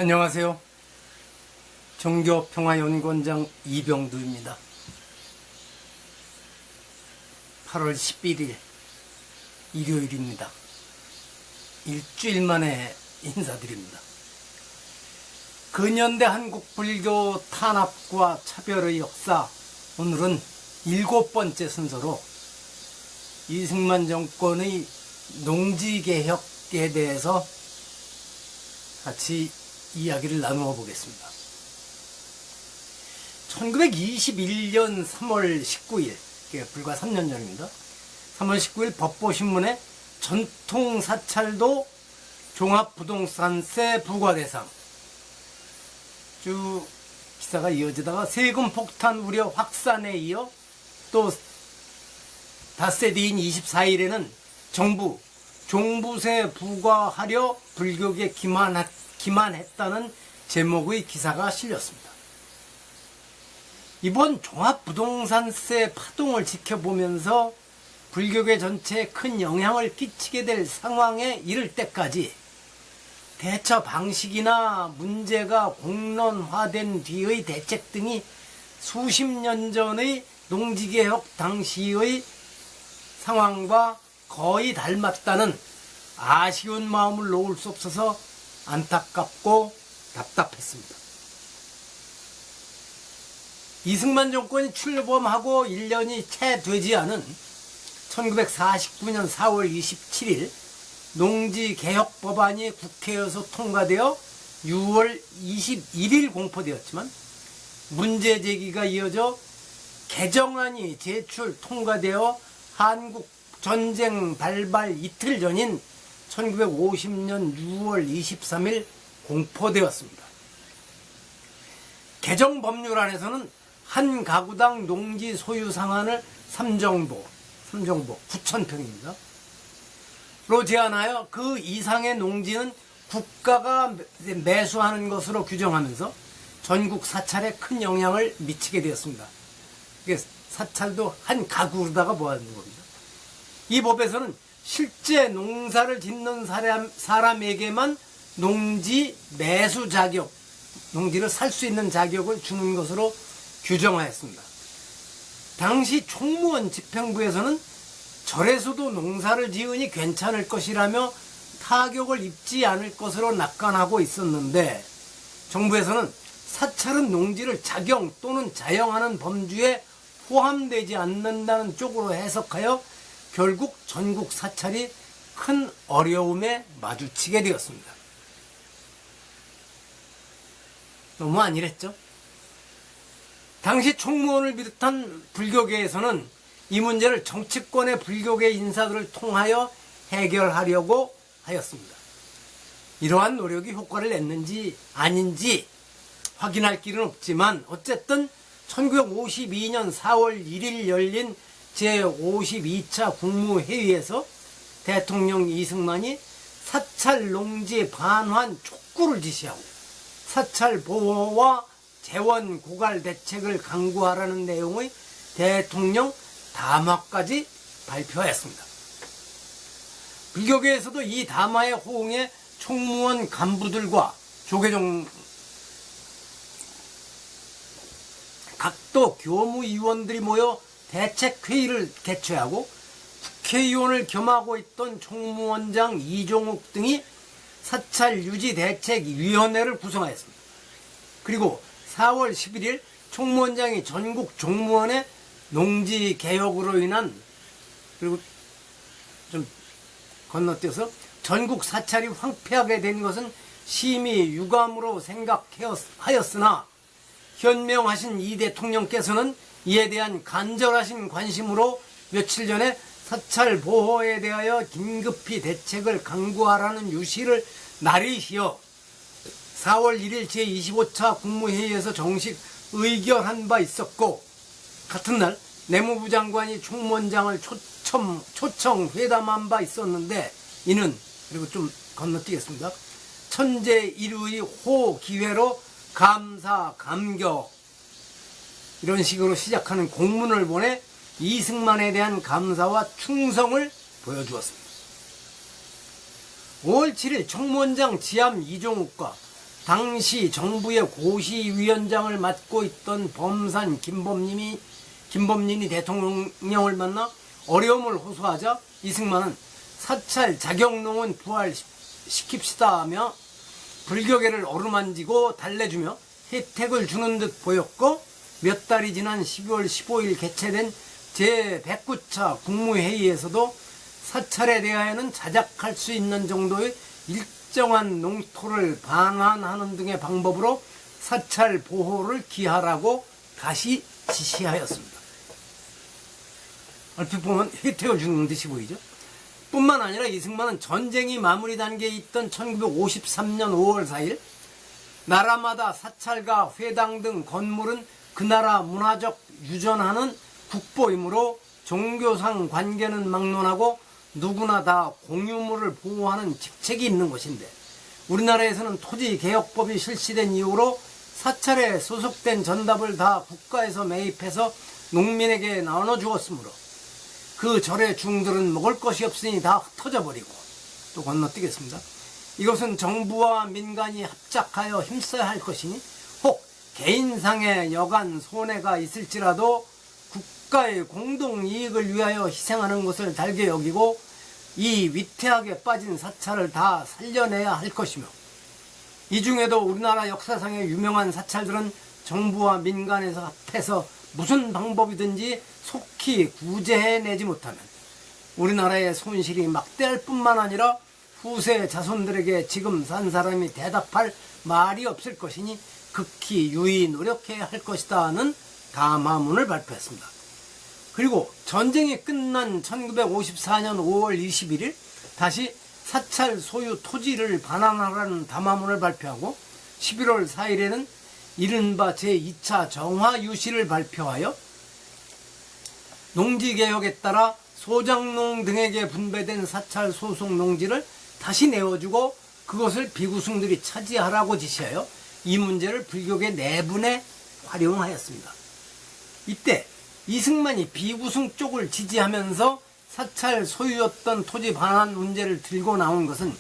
안녕하세요. 종교평화연구원장 이병두입니다. 8월 11일 일요일입니다. 일주일 만에 인사드립니다. 근현대 한국 불교 탄압과 차별의 역사, 오늘은 7번째 순서로 이승만 정권의 농지개혁에 대해서 같이 이야기를 나누어 보겠습니다. 1921년 3월 19일, 불과 3년 전입니다. 3월 19일 법보신문에 전통사찰도 종합부동산세 부과대상, 쭉 기사가 이어지다가 세금 폭탄 우려 확산에 이어 또 닷새 뒤인 24일에는 정부 종부세 부과하려 불교계 기만했다는 제목의 기사가 실렸습니다. 이번 종합부동산세 파동을 지켜보면서 불교계 전체에 큰 영향을 끼치게 될 상황에 이를 때까지 대처 방식이나 문제가 공론화된 뒤의 대책 등이 수십 년 전의 농지개혁 당시의 상황과 거의 닮았다는 아쉬운 마음을 놓을 수 없어서 안타깝고 답답했습니다. 이승만 정권이 출범하고 1년이 채 되지 않은 1949년 4월 27일 농지개혁 법안이 국회에서 통과되어 6월 21일 공포되었지만 문제 제기가 이어져 개정안이 제출 통과되어 한국 전쟁 발발 이틀 전인 1950년 6월 23일 공포되었습니다. 개정 법률안에서는 한 가구당 농지 소유 상한을 3정보 9,000평입니다. 로 제한하여 그 이상의 농지는 국가가 매수하는 것으로 규정하면서 전국 사찰에 큰 영향을 미치게 되었습니다. 사찰도 한 가구로다가 모아놓은 겁니다. 이 법에서는 실제 농사를 짓는 사람에게만 농지 매수 자격, 농지를 살 수 있는 자격을 주는 것으로 규정하였습니다. 당시 총무원 집행부에서는 절에서도 농사를 지으니 괜찮을 것이라며 타격을 입지 않을 것으로 낙관하고 있었는데 정부에서는 사찰은 농지를 작용 또는 자영하는 범주에 포함되지 않는다는 쪽으로 해석하여 결국 전국 사찰이 큰 어려움에 마주치게 되었습니다. 너무 안일했죠? 당시 총무원을 비롯한 불교계에서는 이 문제를 정치권의 불교계 인사들을 통하여 해결하려고 하였습니다. 이러한 노력이 효과를 냈는지 아닌지 확인할 길은 없지만 어쨌든 1952년 4월 1일 열린 제52차 국무회의에서 대통령 이승만이 사찰 농지 반환 촉구를 지시하고 사찰 보호와 재원 고갈 대책을 강구하라는 내용의 대통령 담화까지 발표했습니다. 불교계에서도 이 담화에 호응해 총무원 간부들과 조계종 각도 교무위원들이 모여 대책회의를 개최하고 국회의원을 겸하고 있던 총무원장 이종욱 등이 사찰 유지 대책위원회를 구성하였습니다. 그리고 4월 11일 총무원장이 전국 종무원의 농지 개혁으로 인한, 그리고 좀 건너뛰어서 전국 사찰이 황폐하게 된 것은 심히 유감으로 생각하였으나 현명하신 이 대통령께서는 이에 대한 간절하신 관심으로 며칠 전에 사찰 보호에 대하여 긴급히 대책을 강구하라는 유시를 나리시어 4월 1일 제25차 국무회의에서 정식 의결한 바 있었고, 같은 날 내무부 장관이 총무원장을 초청 회담한 바 있었는데, 이는, 그리고 좀 건너뛰겠습니다. 천재일의 호 기회로 감사, 감격, 이런 식으로 시작하는 공문을 보내 이승만에 대한 감사와 충성을 보여주었습니다. 5월 7일 총무원장 지함 이종욱과 당시 정부의 고시위원장을 맡고 있던 범산 김범린이 대통령을 만나 어려움을 호소하자 이승만은 사찰 자경농은 부활시킵시다 하며 불교계를 어루만지고 달래주며 혜택을 주는 듯 보였고, 몇 달이 지난 12월 15일 개최된 제109차 국무회의에서도 사찰에 대하여는 자작할 수 있는 정도의 일정한 농토를 반환하는 등의 방법으로 사찰 보호를 기하라고 다시 지시하였습니다. 얼핏 보면 혜택을 주는 듯이 보이죠. 뿐만 아니라 이승만은 전쟁이 마무리 단계에 있던 1953년 5월 4일 나라마다 사찰과 회당 등 건물은 그 나라 문화적 유전하는 국보이므로 종교상 관계는 막론하고 누구나 다 공유물을 보호하는 직책이 있는 것인데, 우리나라에서는 토지개혁법이 실시된 이후로 사찰에 소속된 전답을 다 국가에서 매입해서 농민에게 나눠주었으므로 그 절의 중들은 먹을 것이 없으니 다 흩어져 버리고, 또 건너뛰겠습니다. 이것은 정부와 민간이 합작하여 힘써야 할 것이니 혹 개인상의 여간 손해가 있을지라도 국가의 공동이익을 위하여 희생하는 것을 달게 여기고 이 위태하게 빠진 사찰을 다 살려내야 할 것이며, 이 중에도 우리나라 역사상의 유명한 사찰들은 정부와 민간에서 합해서 무슨 방법이든지 속히 구제해내지 못하면 우리나라의 손실이 막대할 뿐만 아니라 후세 자손들에게 지금 산 사람이 대답할 말이 없을 것이니 극히 유의 노력해야 할 것이다 하는 담화문을 발표했습니다. 그리고 전쟁이 끝난 1954년 5월 21일 다시 사찰 소유 토지를 반환하라는 담화문을 발표하고 11월 4일에는 이른바 제2차 정화유시를 발표하여 농지개혁에 따라 소장농 등에게 분배된 사찰 소속 농지를 다시 내어주고 그것을 비구승들이 차지하라고 지시하여 이 문제를 불교계 내분에 활용하였습니다. 이때 이승만이 비구승 쪽을 지지하면서 사찰 소유였던 토지 반환 문제를 들고 나온 것은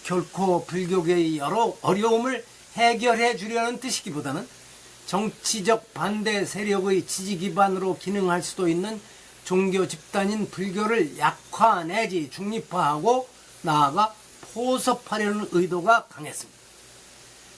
결코 불교계의 여러 어려움을 해결해 주려는 뜻이기보다는 정치적 반대 세력의 지지 기반으로 기능할 수도 있는 종교 집단인 불교를 약화 내지 중립화하고 나아가 포섭하려는 의도가 강했습니다.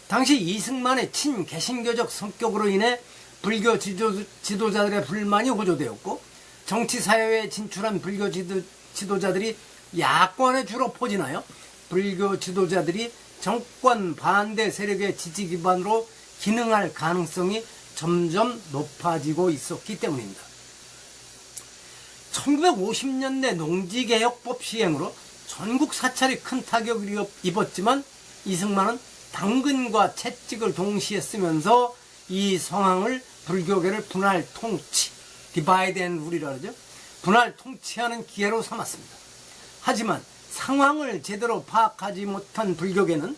당시 이승만의 친개신교적 성격으로 인해 불교 지도자들의 불만이 호조되었고, 정치사회에 진출한 불교 지도자들이 야권에 주로 포진하여 불교 지도자들이 정권 반대 세력의 지지 기반으로 기능할 가능성이 점점 높아지고 있었기 때문입니다. 1950년대 농지개혁법 시행으로 전국 사찰이 큰 타격을 입었지만 이승만은 당근과 채찍을 동시에 쓰면서 이 상황을 불교계를 분할 통치, 디바이드 앤 룰이라 그러죠. 분할 통치하는 기회로 삼았습니다. 하지만 상황을 제대로 파악하지 못한 불교계는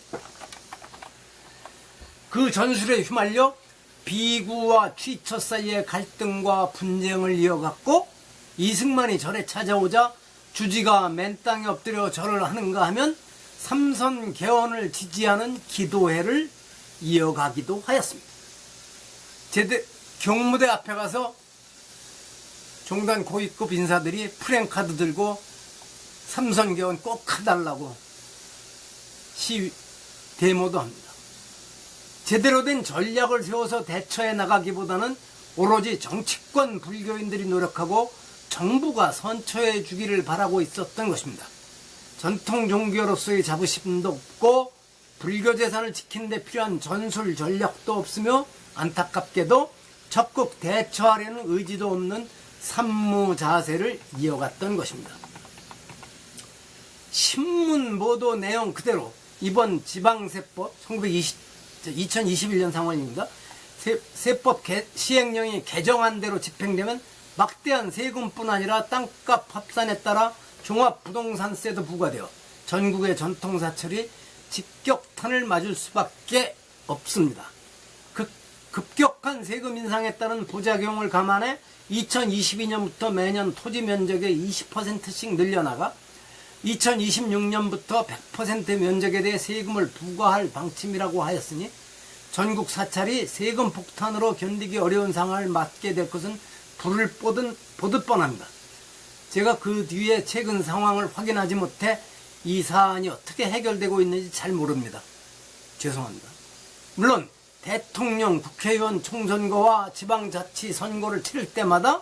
그 전술에 휘말려 비구와 취처 사이의 갈등과 분쟁을 이어갔고, 이승만이 절에 찾아오자 주지가 맨 땅에 엎드려 절을 하는가 하면 삼선 개헌을 지지하는 기도회를 이어가기도 하였습니다. 경무대 앞에 가서 종단 고위급 인사들이 프랭카드 들고 삼선 개헌 꼭 해달라고 데모도 합니다. 제대로 된 전략을 세워서 대처해 나가기보다는 오로지 정치권 불교인들이 노력하고 정부가 선처해 주기를 바라고 있었던 것입니다. 전통 종교로서의 자부심도 없고 불교 재산을 지키는 데 필요한 전술 전략도 없으며 안타깝게도 적극 대처하려는 의지도 없는 산무 자세를 이어갔던 것입니다. 신문 보도 내용 그대로 이번 지방세법 2021년 상황입니다. 세법 시행령이 개정한 대로 집행되면 막대한 세금뿐 아니라 땅값 합산에 따라 종합부동산세도 부과되어 전국의 전통사찰이 직격탄을 맞을 수밖에 없습니다. 급격한 세금 인상에 따른 부작용을 감안해 2022년부터 매년 토지 면적의 20%씩 늘려나가 2026년부터 100% 면적에 대해 세금을 부과할 방침이라고 하였으니 전국 사찰이 세금 폭탄으로 견디기 어려운 상황을 맞게 될 것은 불을 보듯 뻔합니다. 제가 그 뒤에 최근 상황을 확인하지 못해 이 사안이 어떻게 해결되고 있는지 잘 모릅니다. 죄송합니다. 물론 대통령, 국회의원 총선거와 지방자치 선거를 치를 때마다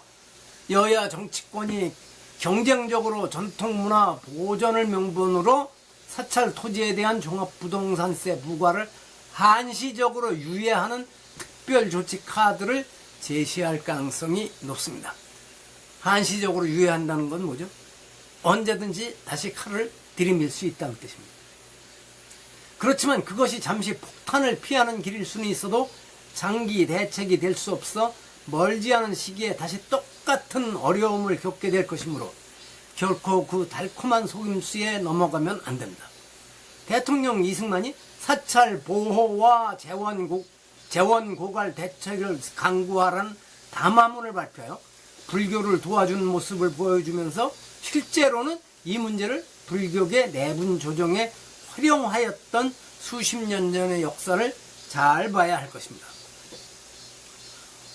여야 정치권이 경쟁적으로 전통문화 보존을 명분으로 사찰 토지에 대한 종합부동산세 부과를 한시적으로 유예하는 특별조치 카드를 제시할 가능성이 높습니다. 한시적으로 유예한다는 건 뭐죠? 언제든지 다시 칼을 들이밀 수 있다는 뜻입니다. 그렇지만 그것이 잠시 폭탄을 피하는 길일 수는 있어도 장기 대책이 될 수 없어 멀지 않은 시기에 다시 똑같은 어려움을 겪게 될 것이므로 결코 그 달콤한 속임수에 넘어가면 안 됩니다. 대통령 이승만이 사찰 보호와 재원 고갈 대책을 강구하라는 담화문을 발표하여 불교를 도와주는 모습을 보여주면서 실제로는 이 문제를 불교계 내분 조정에 활용하였던 수십 년 전의 역사를 잘 봐야 할 것입니다.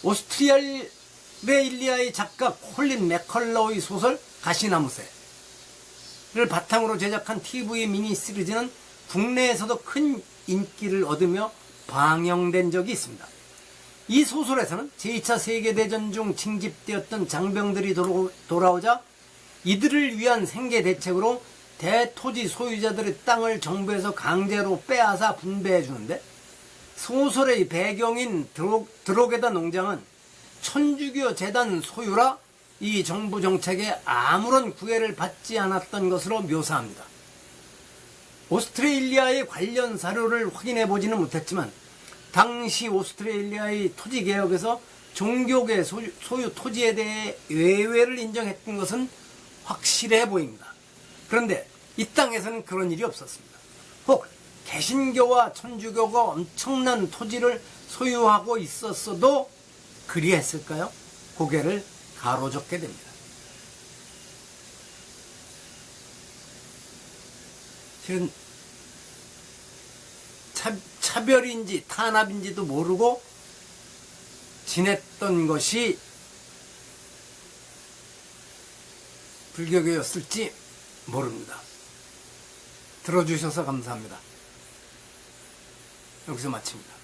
오스트레일리아의 작가 콜린 맥컬러의 소설 가시나무새를 바탕으로 제작한 TV 미니 시리즈는 국내에서도 큰 인기를 얻으며 방영된 적이 있습니다. 이 소설에서는 제2차 세계대전 중 징집되었던 장병들이 돌아오자 이들을 위한 생계 대책으로 대토지 소유자들의 땅을 정부에서 강제로 빼앗아 분배해 주는데, 소설의 배경인 드로게다 농장은 천주교 재단 소유라 이 정부 정책에 아무런 구애를 받지 않았던 것으로 묘사합니다. 오스트레일리아의 관련 자료를 확인해 보지는 못했지만 당시 오스트레일리아의 토지개혁에서 종교계 소유 토지에 대해 외외를 인정했던 것은 확실해 보입니다. 그런데 이 땅에서는 그런 일이 없었습니다. 혹 개신교와 천주교가 엄청난 토지를 소유하고 있었어도 그리했을까요? 고개를 가로젓게 됩니다. 실은 차별인지 탄압인지도 모르고 지냈던 것이 불교계였을지 모릅니다. 들어주셔서 감사합니다. 여기서 마칩니다.